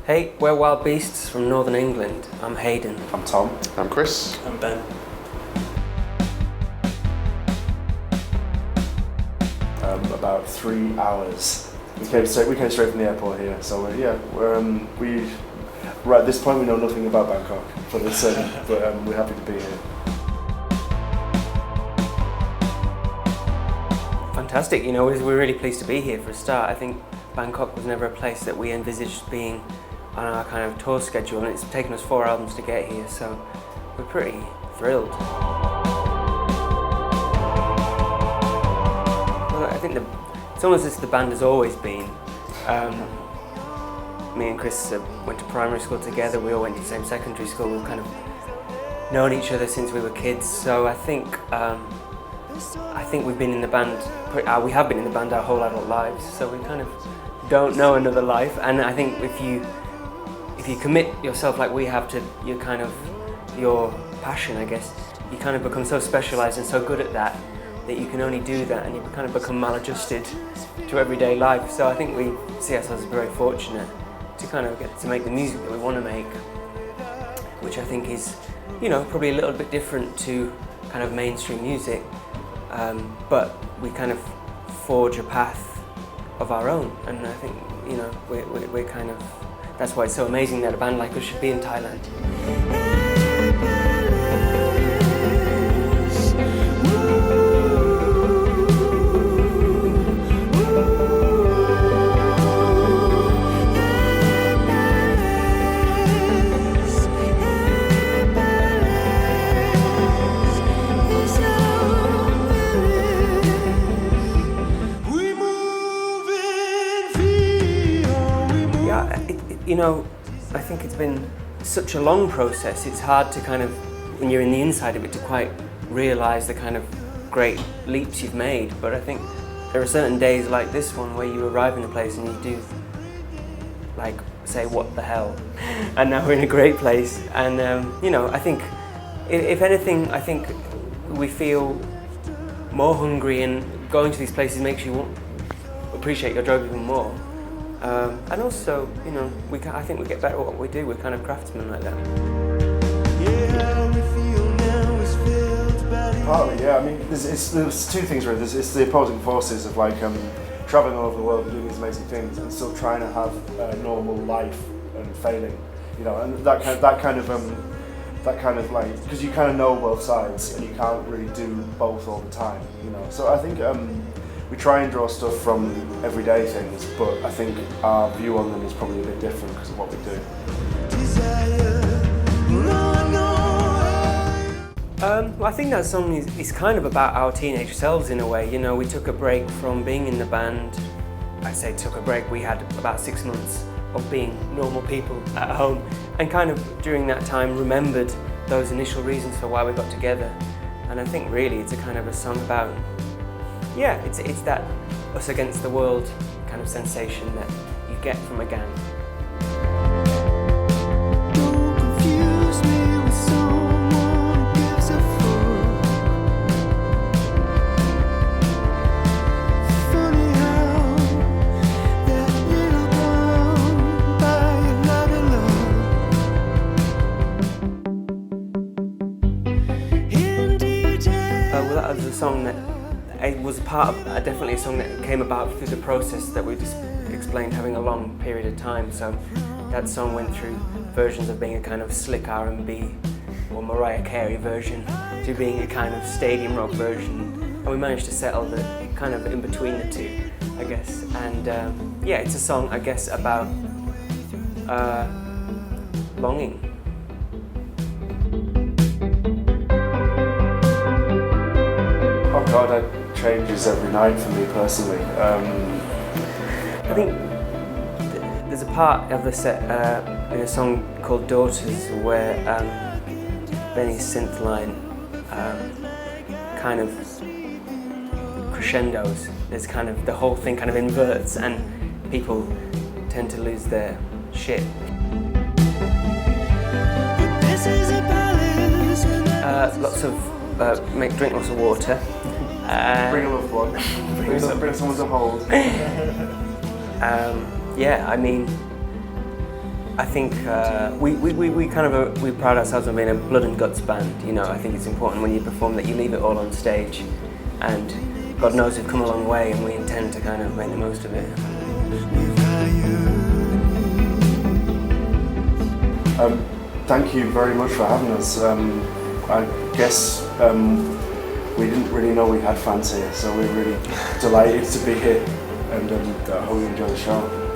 Hey, we're Wild Beasts from Northern England. I'm Hayden. I'm Tom. I'm Chris. I'm Ben. About 3 hours. We came straight from the airport here. So right at this point we know nothing about Bangkok, but we're happy to be here. Fantastic, you know, we're really pleased to be here for a start. I think Bangkok was never a place that we envisaged being on our kind of tour schedule, and it's taken us 4 albums to get here, so we're pretty thrilled. Well, I think it's almost as the band has always been. Me and Chris went to primary school together, we all went to the same secondary school, we've kind of known each other since we were kids, so I think we've been in the band, we have been in the band our whole adult lives, so we kind of don't know another life, and I think if you commit yourself like we have to your passion, I guess, you kind of become so specialised and so good at that you can only do that, and you kind of become maladjusted to everyday life. So I think we see ourselves as very fortunate to kind of get to make the music that we want to make, which I think is, you know, probably a little bit different to kind of mainstream music, but we kind of forge a path of our own, and I think, you know, we're kind of, that's why it's so amazing that a band like us should be in Thailand. You know, I think it's been such a long process. It's hard to kind of, when you're in the inside of it, to quite realise the kind of great leaps you've made. But I think there are certain days like this one where you arrive in a place and you do, like, say, what the hell? And now we're in a great place. And, you know, I think, if anything, I think we feel more hungry, and going to these places makes you appreciate your job even more. And also, you know, I think we get better at what we do. We're kind of craftsmen like that. Partly, yeah. I mean, there's two things really. It's the opposing forces of like traveling all over the world and doing these amazing things, and still trying to have a normal life and failing, you know, and that kind of like, because you kind of know both sides and you can't really do both all the time, you know. So I think we try and draw stuff from everyday things, but I think our view on them is probably a bit different because of what we do. Well, I think that song is kind of about our teenage selves in a way. You know, we took a break from being in the band. I say took a break, we had about 6 months of being normal people at home, and kind of during that time remembered those initial reasons for why we got together. And I think really it's a kind of a song about, yeah, it's that us against the world kind of sensation that you get from a gang. Well, that was a song that it was definitely a song that came about through the process that we just explained, having a long period of time. So that song went through versions of being a kind of slick R&B or Mariah Carey version to being a kind of stadium rock version, and we managed to settle the kind of in between the two, I guess. And yeah, it's a song, I guess, about longing. Oh God, that changes every night for me personally. I think there's a part of the set in a song called Daughters where Benny's synth line kind of crescendos. There's kind of, the whole thing kind of inverts and people tend to lose their shit. Lots of drink lots of water. Bring a loved one. Bring someone to hold. Yeah, I mean, I think we kind of we pride ourselves on being a blood and guts band. You know, I think it's important when you perform that you leave it all on stage, and God knows we've come a long way, and we intend to kind of make the most of it. Thank you very much for having us. I guess we didn't really know we had fans here, so we're really delighted to be here, and I hope you enjoy the show.